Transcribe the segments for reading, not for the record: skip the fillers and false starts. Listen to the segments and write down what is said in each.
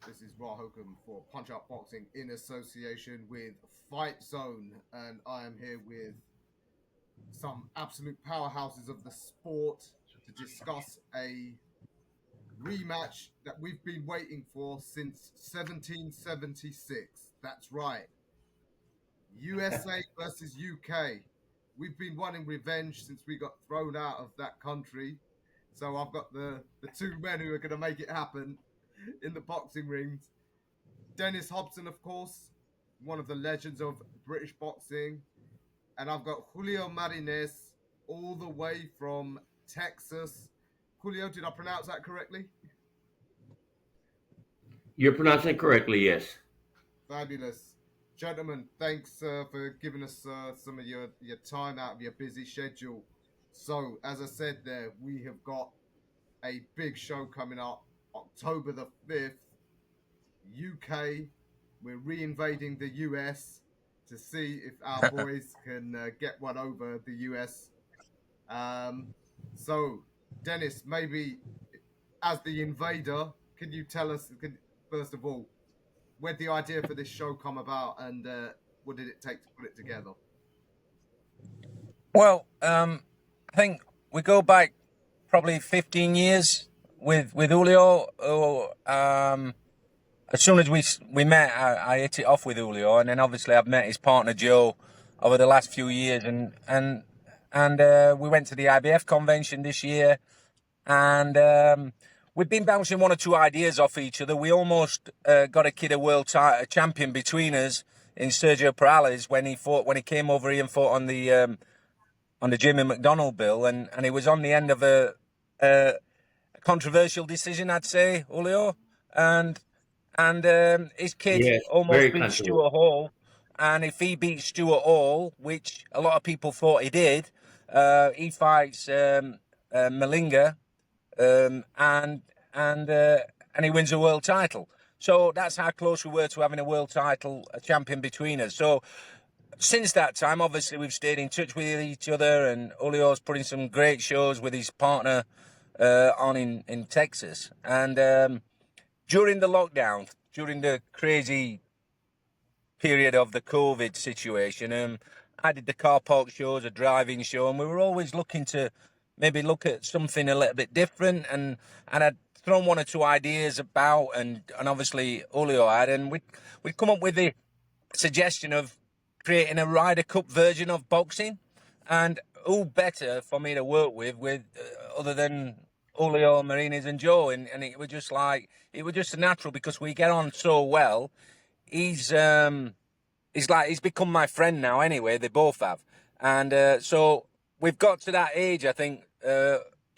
This is Rahokam for Punch Out Boxing in association with Fight Zone, and I am here with some absolute powerhouses of the sport to discuss a rematch that we've been waiting for since 1776. That's right, USA versus UK. We've been wanting revenge since we got thrown out of that country. So I've got the two men who are going to make it happen in the boxing rings. Dennis Hobson, of course, one of the legends of British boxing. And I've got Julio Marines all the way from Texas. Julio, did I pronounce that correctly? You're pronouncing it correctly, yes. Fabulous. Gentlemen, thanks for giving us some of your time out of your busy schedule. So, as I said there, we have got a big show coming up October the 5th, UK. We're reinvading the US to see if our boys can get one over the US. So, Dennis, maybe as the invader, can you tell us, first of all, where the idea for this show come about and what did it take to put it together? Well, I think we go back probably 15 years with Julio. As soon as we met, I hit it off with Julio, and then obviously I've met his partner Joe over the last few years, and we went to the IBF convention this year, and we've been bouncing one or two ideas off each other. We almost got a kid a world champion between us in Sergio Perales when he came over here and fought on the Jimmy McDonald bill, and it was on the end of a controversial decision, I'd say, Julio, and his kid Yes, almost very beat controversial. Stuart Hall, and if he beats Stuart Hall, which a lot of people thought he did, he fights Malinga, and he wins a world title. So that's how close we were to having a world title, a champion between us. So since that time, obviously, we've stayed in touch with each other, and Julio's putting some great shows with his partner on in Texas. And during the lockdown, during the crazy period of the COVID situation, I did the car park shows, a driving show, and we were always looking to maybe look at something a little bit different. And I'd thrown one or two ideas about, and obviously Julio had, and we'd come up with the suggestion of creating a Ryder Cup version of boxing, and who better for me to work with other than Julio Marines and Joe, and it was just natural because we get on so well. He's become my friend now anyway. They both have, and so we've got to that age, I think,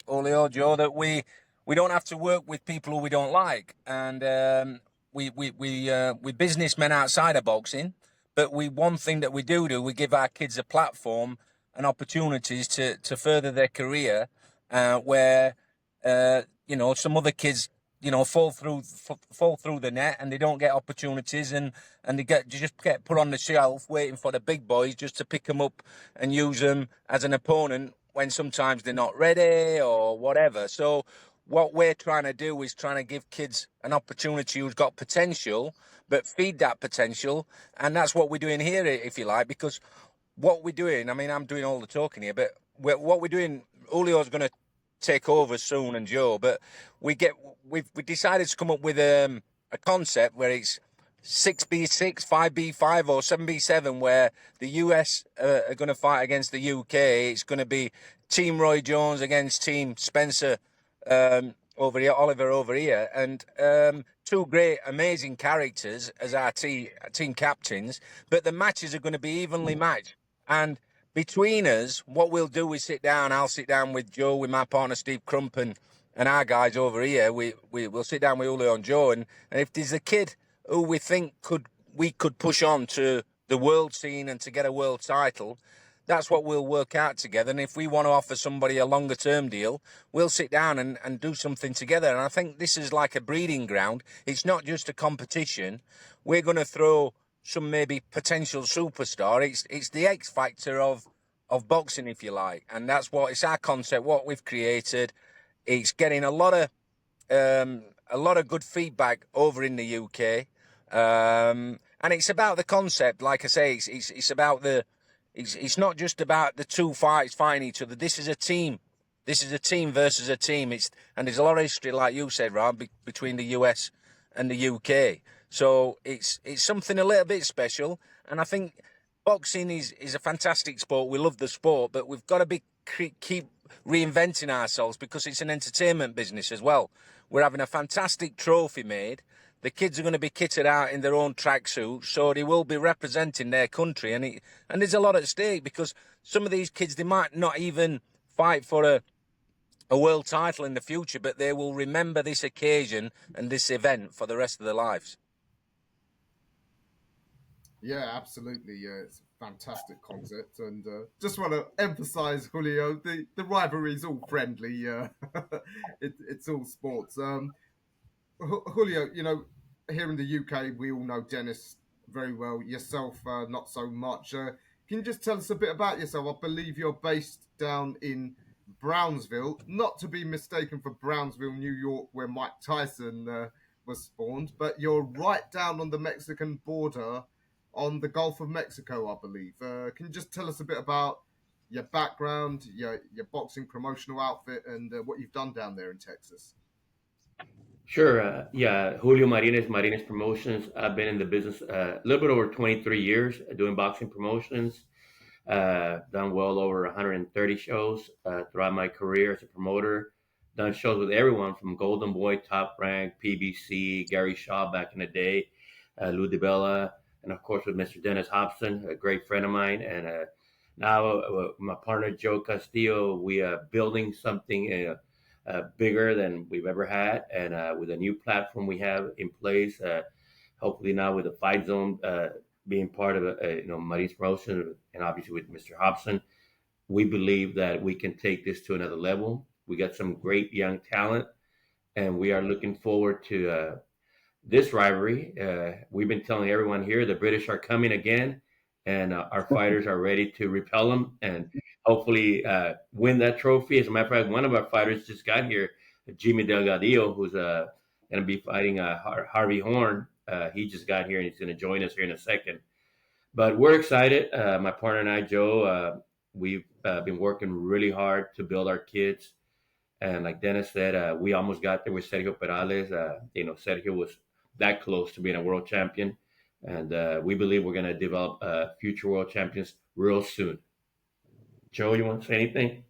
Julio, Joe, that we don't have to work with people who we don't like, and we businessmen outside of boxing. But one thing that we do, we give our kids a platform and opportunities to further their career, where some other kids fall through the net and they don't get opportunities, and they just get put on the shelf waiting for the big boys just to pick them up and use them as an opponent when sometimes they're not ready or whatever. So what we're trying to do is trying to give kids an opportunity who's got potential, but feed that potential. And that's what we're doing here, if you like, because what we're doing, I mean, I'm doing all the talking here, but what we're doing, Julio's going to take over soon, and Joe, but we decided to come up with a concept where it's 6v6, 5v5 or 7v7, where the US are going to fight against the UK. It's going to be Team Roy Jones against Team Spencer over here, Oliver over here, and two great, amazing characters as our team captains. But the matches are going to be evenly matched, and between us, what we'll do is I'll sit down with Joe, with my partner Steve Crump, and our guys over here. We'll sit down with Julio and Joe, and if there's a kid who we think we could push on to the world scene and to get a world title, that's what we'll work out together. And if we want to offer somebody a longer term deal, we'll sit down and do something together. And I think this is like a breeding ground. It's not just a competition. We're going to throw some maybe potential superstar. It's the X factor of boxing, if you like. And it's our concept, what we've created. It's getting a lot of a lot of good feedback over in the UK, and it's about the concept. Like I say, it's about it's not just about the two fights fighting each other. This is a team. This is a team versus a team. And there's a lot of history, like you said, Rob, between the US and the UK. So it's something a little bit special. And I think boxing is a fantastic sport. We love the sport, but we've got to keep reinventing ourselves because it's an entertainment business as well. We're having a fantastic trophy made. The kids are going to be kitted out in their own tracksuits, so they will be representing their country. And there's a lot at stake because some of these kids, they might not even fight for a world title in the future, but they will remember this occasion and this event for the rest of their lives. Yeah, absolutely. Yeah, it's a fantastic concept, and just want to emphasize, Julio, the rivalry is all friendly. It's all sports. Julio, here in the UK, we all know Dennis very well. Yourself, not so much. Can you just tell us a bit about yourself? I believe you're based down in Brownsville, not to be mistaken for Brownsville, New York, where Mike Tyson was spawned, but you're right down on the Mexican border on the Gulf of Mexico, I believe. Can you just tell us a bit about your background, your boxing promotional outfit, and what you've done down there in Texas? Sure. Yeah, Julio Marines Promotions. I've been in the business a little bit over 23 years doing boxing promotions. Done well over 130 shows throughout my career as a promoter. Done shows with everyone from Golden Boy, Top Rank, PBC, Gary Shaw back in the day, Lou DiBella, and of course with Mr. Dennis Hobson, a great friend of mine. And now my partner Joe Castillo, we are building something bigger than we've ever had, and with a new platform we have in place. Hopefully now with the Fight Zone being part of Marines Promotion, and obviously with Mr. Hobson, we believe that we can take this to another level. We got some great young talent, and we are looking forward to this rivalry. We've been telling everyone here the British are coming again, and our fighters are ready to repel them and hopefully win that trophy. As a matter of fact, one of our fighters just got here, Jimmy Delgadillo, who's going to be fighting Harvey Horn. He just got here and he's going to join us here in a second. But we're excited. My partner and I, Joe, we've been working really hard to build our kids. And like Dennis said, we almost got there with Sergio Perales. Sergio was that close to being a world champion. And we believe we're going to develop future world champions real soon. Joe, you want to say anything?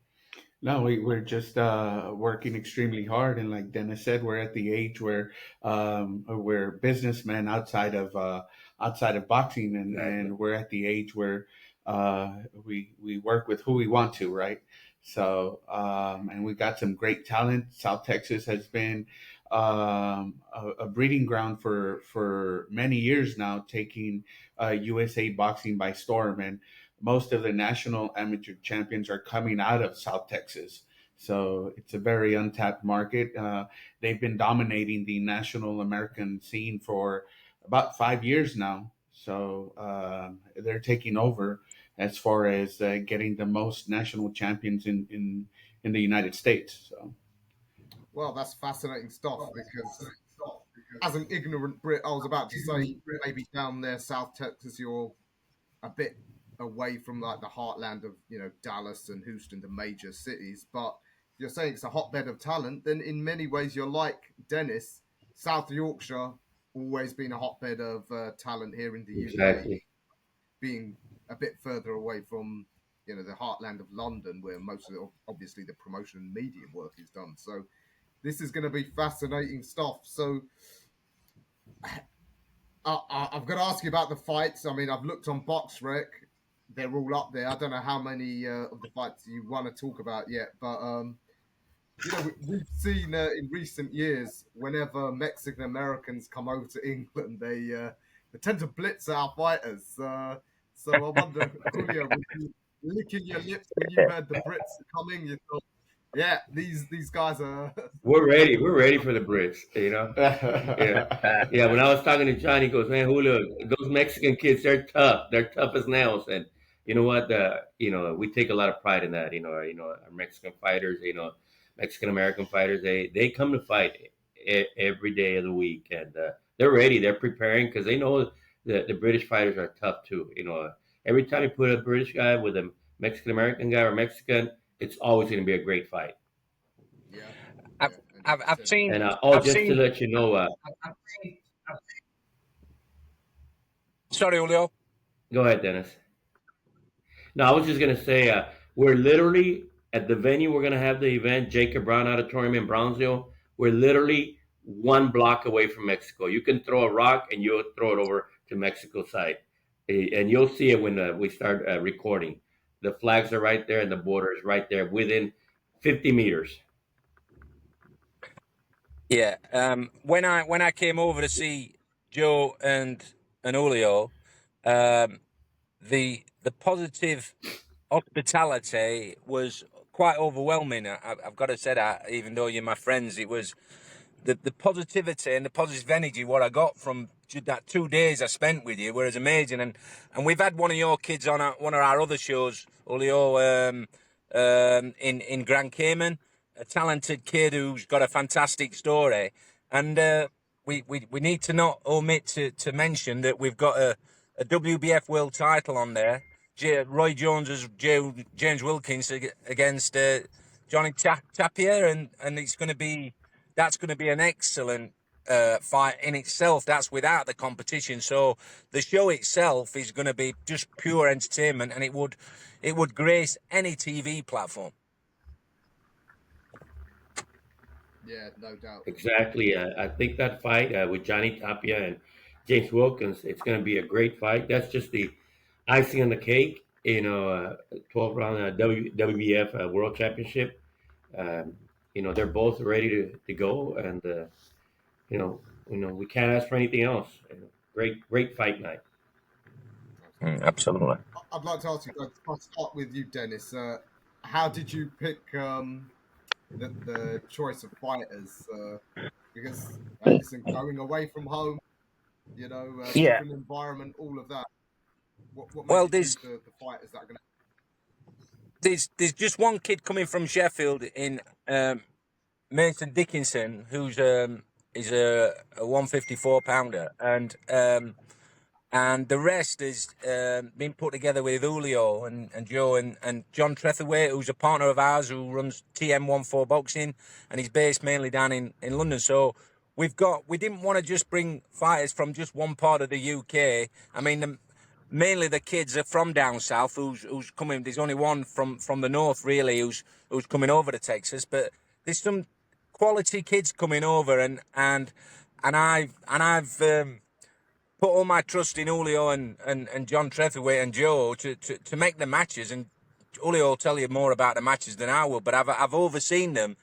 No, we're just working extremely hard, and like Dennis said, we're at the age where we're businessmen outside of boxing, and we're at the age where we work with who we want to, right? So and we got some great talent. South Texas has been a breeding ground for many years now, taking USA boxing by storm, and most of the national amateur champions are coming out of South Texas. So it's a very untapped market. They've been dominating the national American scene for about 5 years now. So they're taking over as far as getting the most national champions in the United States. So. Well, that's fascinating stuff because as an ignorant Brit, I was about to say maybe down there, South Texas, you're a bit away from like the heartland of Dallas and Houston, the major cities, but you're saying it's a hotbed of talent, then in many ways you're like Dennis. South Yorkshire always been a hotbed of talent here in the Exactly. UK, being a bit further away from the heartland of London, where most of obviously the promotion and media work is done. So this is going to be fascinating stuff. So I've got to ask you about the fights. I mean, I've looked on BoxRec. They're all up there. I don't know how many of the fights you want to talk about yet, but we've seen in recent years, whenever Mexican Americans come over to England, they tend to blitz our fighters. So I wonder, Julio, were you licking your lips when you heard the Brits coming? You thought, yeah, these guys are. We're ready. We're ready for the Brits. Yeah. When I was talking to John, he goes, "Man, Julio, those Mexican kids, they're tough. They're tough as nails." And you know what? We take a lot of pride in that. Our Mexican fighters, Mexican American fighters, they come to fight. every day of the week, and they're ready. They're preparing because they know that the British fighters are tough too. Every time you put a British guy with a Mexican American guy or Mexican, it's always going to be a great fight. Yeah, I've, yeah, I've 100%. seen, And I've just to seen. let you know, Sorry, Julio. go ahead, Dennis. No, I was just going to say, we're literally at the venue. We're going to have the event, Jacob Brown Auditorium in Brownsville. We're literally 1 block away from Mexico. You can throw a rock and you'll throw it over to Mexico side. And you'll see it when we start recording. The flags are right there and the border is right there within 50 meters. Yeah. When I came over to see Joe and Julio, the positive hospitality was quite overwhelming. I've got to say that, even though you're my friends, it was the positivity and the positive energy what I got from that 2 days I spent with you was amazing. And we've had one of your kids on one of our other shows, Julio, in Grand Cayman, a talented kid who's got a fantastic story. And we need to not omit to mention that we've got a WBF world title on there. Roy Jones's James Wilkins against Johnny Tapia, and it's going to be an excellent fight in itself. That's without the competition. So the show itself is going to be just pure entertainment, and it would grace any TV platform. Yeah, no doubt. Exactly. I think that fight with Johnny Tapia and James Wilkins, it's going to be a great fight. That's just the icing on the cake. 12 round WBF World Championship. They're both ready to go, and we can't ask for anything else. Great fight night. Absolutely. I'd like to ask you, I'll start with you, Dennis. How did you pick the choice of fighters? Because, listen, going away from home, Yeah. different environment, all of that. What made Well, you choose the fighters that are going to... there's just one kid coming from Sheffield in Mason Dickinson, who's is a 154 pounder, and the rest is been put together with Julio and Joe and John Trethaway, who's a partner of ours who runs TM14 Boxing, and he's based mainly down in London. So we didn't want to just bring fighters from just one part of the UK. I mean, mainly the kids are from down south who's coming. There's only one from the north really who's coming over to Texas, but there's some quality kids coming over, and I've put all my trust in Julio and John Trethaway and Joe to make the matches. And Julio will tell you more about the matches than I will, but I've overseen them,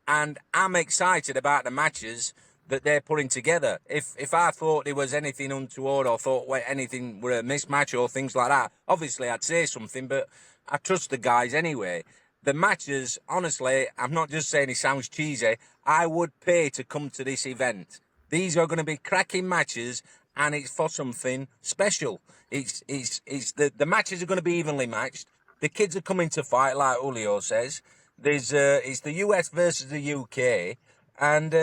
and I'm excited about the matches that they're putting together. If I thought there was anything untoward or thought anything were a mismatch or things like that, obviously I'd say something, but I trust the guys anyway. The matches, honestly, I'm not just saying it sounds cheesy, I would pay to come to this event. These are going to be cracking matches, and it's for something special. It's the matches are going to be evenly matched. The kids are coming to fight, like Julio says. There's it's the US versus the UK, and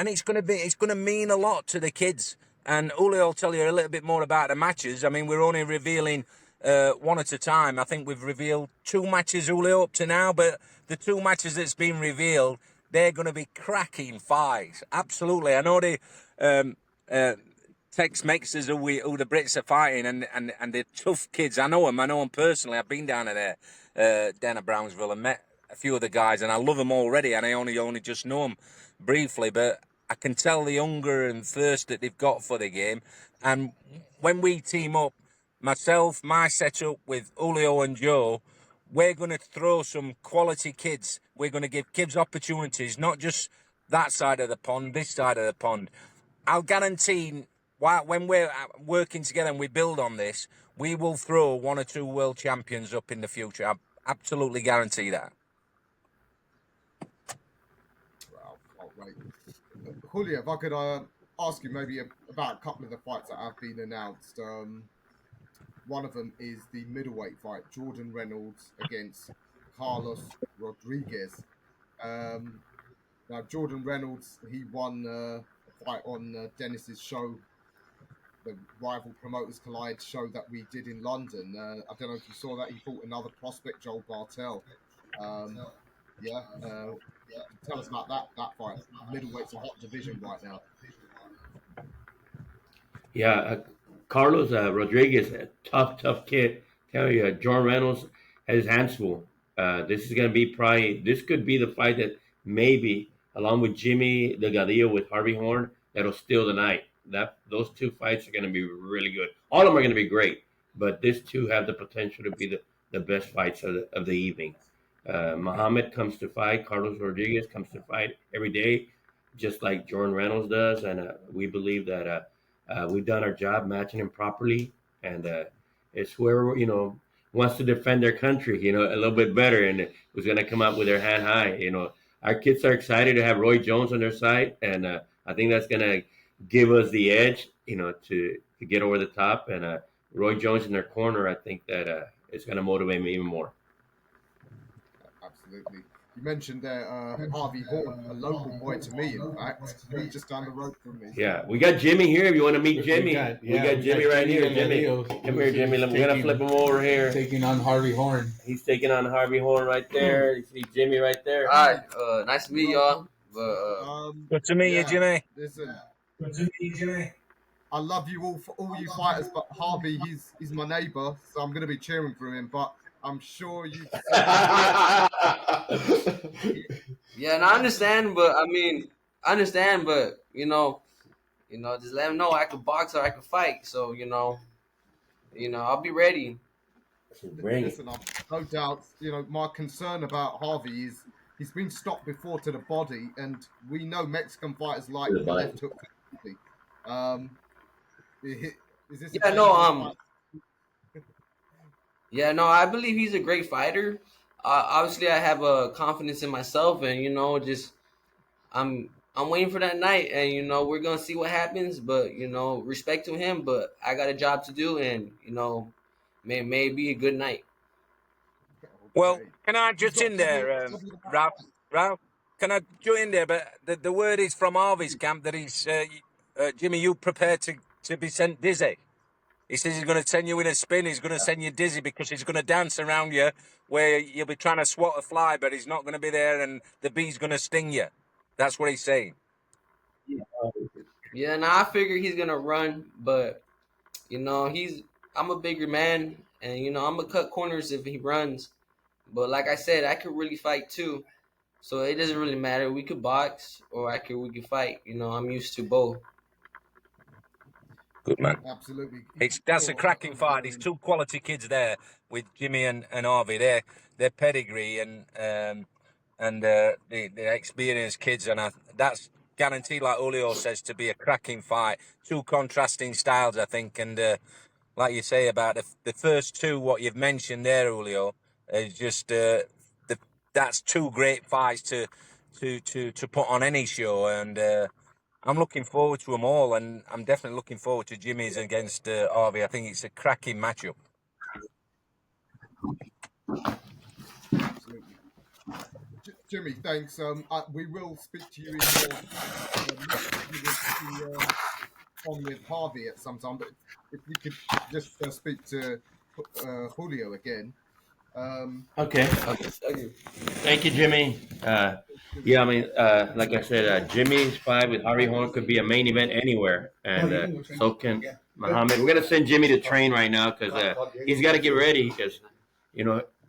it's going to mean a lot to the kids. And Julio will tell you a little bit more about the matches. I mean, we're only revealing one at a time. I think we've revealed 2 matches, Julio, up to now, but the 2 matches that's been revealed, they're going to be cracking fights. Absolutely. I know the Tex-Mexers who the Brits are fighting, and they're tough kids. I know them personally. I've been down there, down at Brownsville, and met a few of the guys, and I love them already, and I only just know them briefly, but I can tell the hunger and thirst that they've got for the game. And when we team up, myself, my setup with Julio and Joe, we're going to throw some quality kids. We're going to give kids opportunities, not just that side of the pond, this side of the pond. I'll guarantee when we're working together and we build on this, we will throw 1 or 2 world champions up in the future. I absolutely guarantee that. Wow, can't wait. Julio, if I could ask you maybe about a couple of the fights that have been announced. One of them is the middleweight fight, Jordan Reynolds against Carlos Rodriguez. Now, Jordan Reynolds, he won a fight on Dennis's show, the Rival Promoters Collide show that we did in London. I don't know if you saw that. He fought another prospect, Joel Bartel. Um, yeah, tell us about that fight. Middleweight's a hot division right now. Yeah, Carlos Rodriguez, a tough kid. Tell you, John Reynolds has his hands full. This is going to be probably, this could be the fight that maybe, along with Jimmy Delgadillo with Harvey Horn, that'll steal the night. Those two fights are going to be really good. All of them are going to be great, but these two have the potential to be the best fights of the evening. Muhammad comes to fight. Carlos Rodriguez comes to fight every day, just like Jordan Reynolds does, and we believe that we've done our job matching him properly, and it's whoever wants to defend their country, a little bit better, and who's going to come out with their hand high. Our kids are excited to have Roy Jones on their side, and I think that's going to give us the edge, to get over the top. And Roy Jones in their corner, I think that it's going to motivate me even more. Absolutely. You mentioned there Harvey Horn, a local boy to me, in fact. He's just down the road from me. Yeah, we got Jimmy here. If you want to meet Jimmy, we got Jimmy right here. Jimmy, come here, Jimmy. We're going to flip him over here. Taking on Harvey Horn. He's taking on Harvey Horn right there. You see Jimmy right there. All right, nice to meet y'all. But, good to meet you, Jimmy. Listen, Good to meet you, Jimmy. I love you all you fighters, but Harvey, he's my neighbour, so I'm going to be cheering for him. But I'm sure you. yeah, and I understand, but just let him know I could box or I could fight. So I'll be ready. Listen, no doubt. My concern about Harvey is he's been stopped before to the body, and we know Mexican fighters like the left hook. Is this? Yeah, no, I believe he's a great fighter. Obviously, I have confidence in myself, and I'm waiting for that night, and we're gonna see what happens. But respect to him, but I got a job to do, and may be a good night. Well, can I jut in there, Ralph? Can I jut in there? But the word is from Harvey's camp that he's Jimmy, you prepared to be sent dizzy. He says he's going to send you in a spin. He's going to send you dizzy because he's going to dance around you where you'll be trying to swat a fly, but he's not going to be there and the bee's going to sting you. That's what he's saying. Yeah, now I figure he's going to run, but, I'm a bigger man and, I'm going to cut corners if he runs. But like I said, I could really fight too. So it doesn't really matter. We could box or we could fight. I'm used to both. Good man. Absolutely. That's a cracking fight. There's two quality kids there with Jimmy and Harvey. Their pedigree and the experienced kids, and that's guaranteed, like Julio says, to be a cracking fight. Two contrasting styles, I think, and like you say about the first two, what you've mentioned there, Julio, is just that's two great fights to put on any show, and I'm looking forward to them all, and I'm definitely looking forward to Jimmy's against Harvey. I think it's a cracking matchup. Absolutely. Jimmy, thanks. We will speak to you in more on with Harvey at some time, but if we could just speak to Julio again. Okay. Thank you, Jimmy. Yeah, I mean, like I said, Jimmy's fight with Harvey Horn could be a main event anywhere, and so can Muhammad. We're gonna send Jimmy to train right now because he's got to get ready because he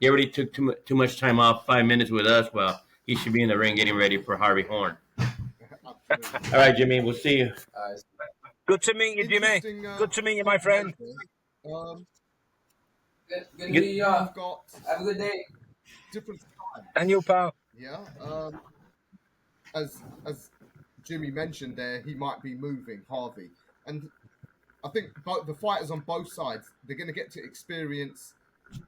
already took too much time off, 5 minutes with us. Well, he should be in the ring getting ready for Harvey Horn. All right, Jimmy, we'll see you. Good to meet you, Jimmy. Good to meet you, my friend. Good to meet y'all. Have a good day. Different time. And you, pal. Yeah. As Jimmy mentioned there, he might be moving Harvey, and I think the fighters on both sides, they're going to get to experience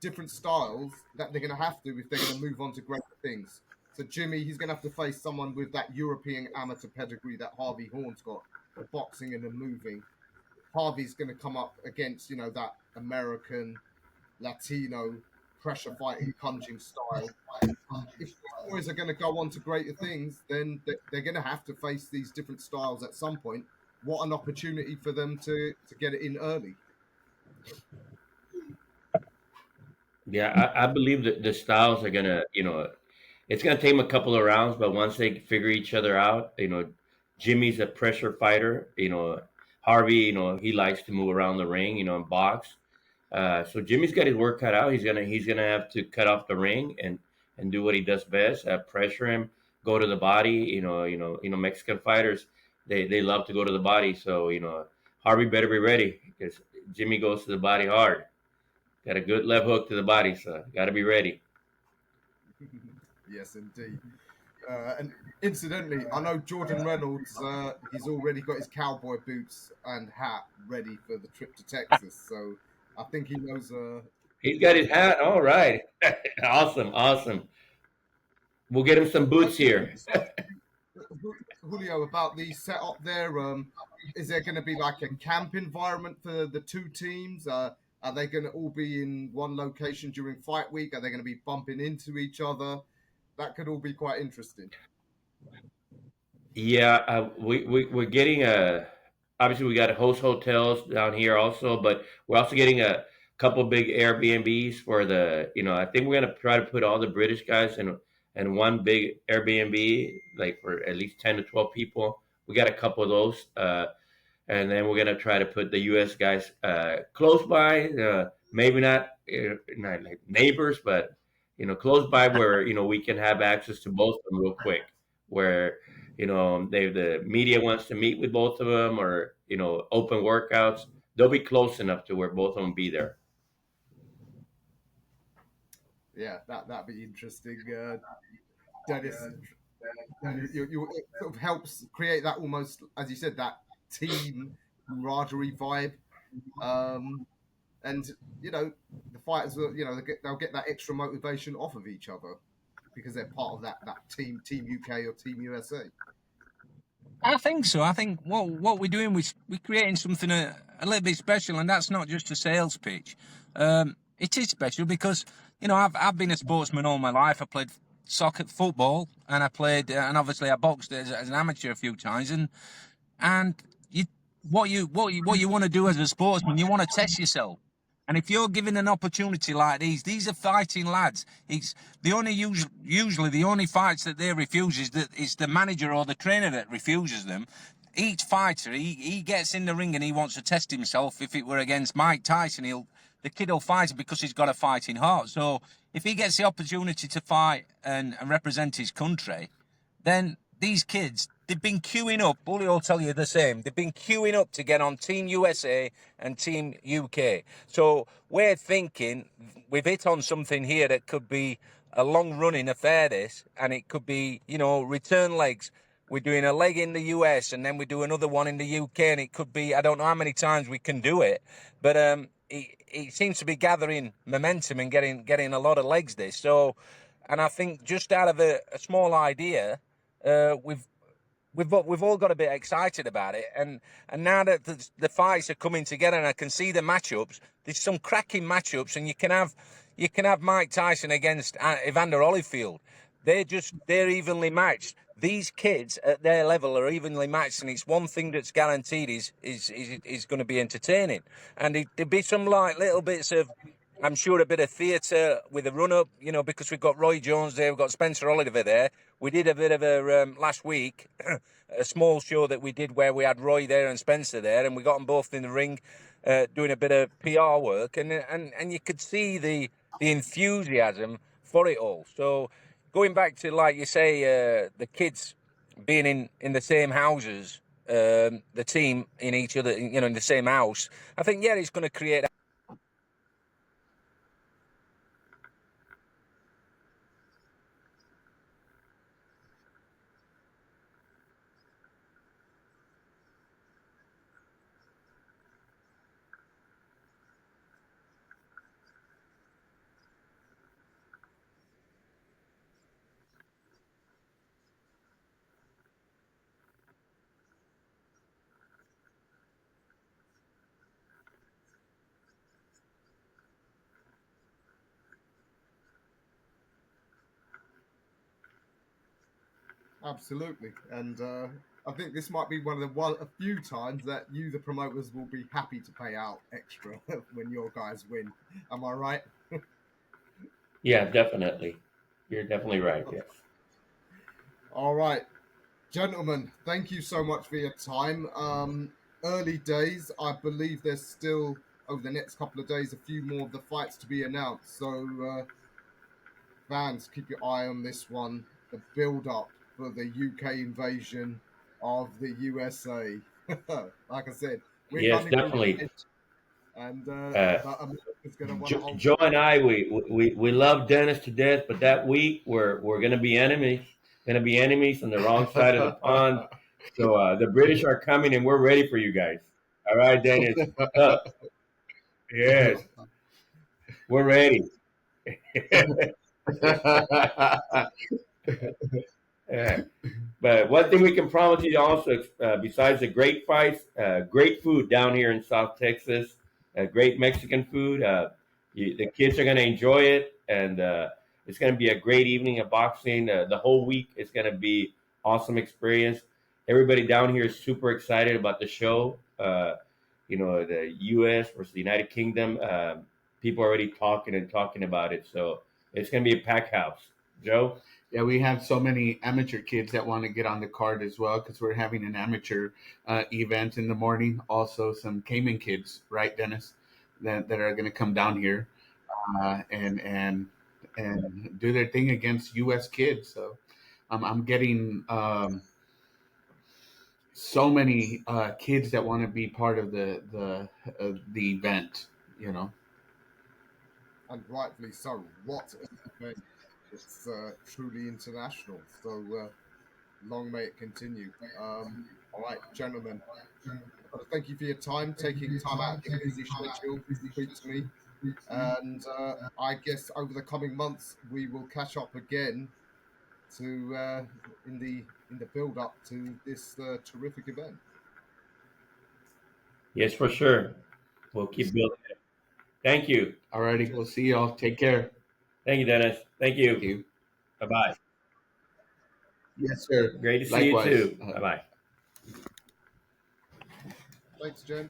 different styles that they're going to have to if they're going to move on to greater things. So Jimmy, he's going to have to face someone with that European amateur pedigree that Harvey Horn's got, the boxing and the moving. Harvey's going to come up against, that American, Latino pressure fighting, punching style. If these boys are going to go on to greater things, then they're going to have to face these different styles at some point. What an opportunity for them to get it in early. Yeah, I believe that the styles are gonna, it's gonna take them a couple of rounds, but once they figure each other out, Jimmy's a pressure fighter. Harvey, he likes to move around the ring, and box. So Jimmy's got his work cut out. He's gonna have to cut off the ring and do what he does best. Pressure him, go to the body. Mexican fighters, they love to go to the body. So Harvey better be ready because Jimmy goes to the body hard. Got a good left hook to the body, so got to be ready. Yes, indeed. And incidentally, I know Jordan Reynolds. He's already got his cowboy boots and hat ready for the trip to Texas. So I think he knows. He's got his hat. All right, awesome. We'll get him some boots here. Julio, about the setup there. Is there going to be like a camp environment for the two teams? Are they going to all be in one location during fight week? Are they going to be bumping into each other? That could all be quite interesting. Yeah, we're getting obviously we got host hotels down here also, but we're also getting a couple big Airbnbs for I think we're gonna try to put all the British guys in one big Airbnb, like for at least 10 to 12 people. We got a couple of those, and then we're gonna try to put the U.S. guys close by, maybe not like neighbors, but close by where we can have access to both of them real quick. Where the media wants to meet with both of them, or open workouts, they'll be close enough to where both of them be there. Yeah, that'd be interesting. Dennis, it sort of helps create that almost, as you said, that team camaraderie vibe. And the fighters will, they'll get that extra motivation off of each other because they're part of that team UK or Team USA. I think so. I think what we're doing, we're creating something a little bit special, and that's not just a sales pitch. It is special because I've been a sportsman all my life. I played soccer, football, and I played, and obviously I boxed as an amateur a few times. And what you want to do as a sportsman, you want to test yourself. And if you're given an opportunity like these are fighting lads. It's the only usually the only fights that they refuse is the manager or the trainer that refuses them. Each fighter, he gets in the ring and he wants to test himself. If it were against Mike Tyson, the kid will fight him because he's got a fighting heart. So if he gets the opportunity to fight and represent his country, then these kids, they've been queuing up. Bully will tell you the same. They've been queuing up to get on Team USA and Team UK. So we're thinking we've hit on something here that could be a long-running affair, this, and it could be, return legs. We're doing a leg in the US, and then we do another one in the UK, and it could be, I don't know how many times we can do it, but it seems to be gathering momentum and getting a lot of legs, this. So, and I think just out of a small idea, we've all got a bit excited about it, and now that the fights are coming together and I can see the matchups, there's some cracking matchups, and you can have Mike Tyson against Evander Holyfield. They're evenly matched. These kids at their level are evenly matched, and it's one thing that's guaranteed is going to be entertaining. And there'd be some like little bits of, I'm sure, a bit of theatre with a run-up, because we've got Roy Jones there, we've got Spencer Oliver there. We did a bit of a, last week, a small show that we did where we had Roy there and Spencer there, and we got them both in the ring doing a bit of PR work, and you could see the enthusiasm for it all. So going back to, like you say, the kids being in the same houses, the team in each other, in the same house, I think, yeah, it's going to create Absolutely, and I think this might be one of the a few times that you, the promoters, will be happy to pay out extra when your guys win. Am I right? Yeah, definitely. You're definitely right. Yes. All right, gentlemen, thank you so much for your time. Early days, I believe there's still over the next couple of days a few more of the fights to be announced. So, fans, keep your eye on this one. The build up for the UK invasion of the USA. Like I said, we're Yes, coming from the definitely. edge, and Uh, but America's going to want to hold. Joe and I, we love Dennis to death, but that week we're going to be enemies. Going to be enemies on the wrong side of the pond. So the British are coming, and we're ready for you guys. All right, Dennis. Look, yes, we're ready. Yeah. But one thing we can promise you also, besides the great fights, great food down here in South Texas, great Mexican food. The kids are going to enjoy it, and it's going to be a great evening of boxing. The whole week is going to be awesome experience. Everybody down here is super excited about the show. The U.S. versus the United Kingdom. People are already talking and talking about it, so it's going to be a pack house. Joe. Yeah, we have so many amateur kids that want to get on the card as well because we're having an amateur event in the morning. Also, some Cayman kids, right, Dennis, that are going to come down here and do their thing against U.S. kids. So I'm getting so many kids that want to be part of the event. You know. And rightfully so. What an event! It's truly international. So long may it continue. All right, gentlemen. Thank you for your time, taking time out of your busy schedule to speak to me. And I guess over the coming months we will catch up again to in the build up to this terrific event. Yes, for sure. We'll keep building it. Thank you. Alrighty, we'll see y'all. Take care. Thank you, Dennis. Thank Thank you. you. Bye bye. Yes, sir. Great to see you Likewise. too. Bye bye. Thanks, Jen.